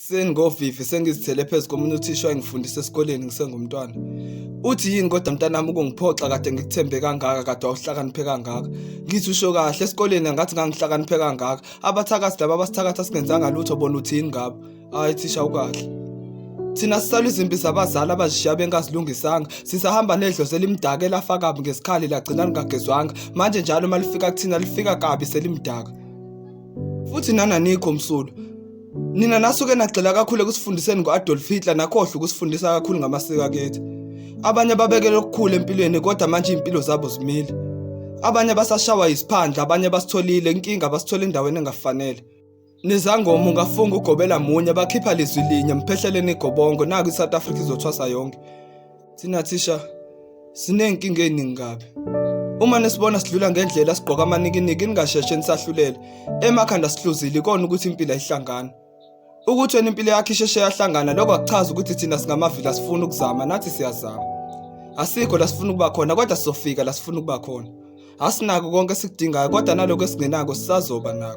Sengovivi sengizithele phezu komunye uthisha wayengifundisa esikoleni ngisengumntwana. Uthi yini kodwa mntanami ukungiphoxa kade ngikuthembe kangaka kade awuhlakaniphe kangaka. Ngithi usho kahle esikoleni ngathi ngangihlakaniphe kangaka. Abathakathi laba abasithakatha singenzanga lutho bona uthini ngabo. Hayi thisha ukahle. Thina sisala izimpi zabazali abazishiya bengazilungisanga. Sisahamba nedlozi elimdaka elafaka kabi ngesikhali lagcina lingagezwanga. Manje njalo malifika kuthina lifika kabi selimdaka. Futhi nana nikho msulu. Nina nasuke nagxila kakhulu ekusifundiseni ngo-Adolf Hitler nakhohlwa ukusifundisa kakhulu ngamasiko akithi. Abanye babekele okukhulu empilweni kodwa manje impilo zabo zimile. Abanye basashawa isiphandla, abanye basitholile inkinga basithola endaweni engafanele. Nizangoma ungafunga ugobela munye bakhipha lizwi linye mphehleleni igobongo naku iSouth Africa izothwasa yonke. Thina thisha sinenkinga eningi kabi. Uma nesibona sidlula ngendlela sigqoka amanikiniki ningasheshe nisahlulele. Emakhanda sihluzile ikona ukuthi impilo ayihlangana. Ukuthi wena impilo yakhe isheshe yahlangana lokho akuchaza ukuthi thina singamavila sifuna ukuzama nathi siyazama. Asikho la sifuna ukuba khona kodwa sizofika la sifuna ukuba khona. Asinako konke esikudingayo kodwa naloko esingenako sisazoba nako.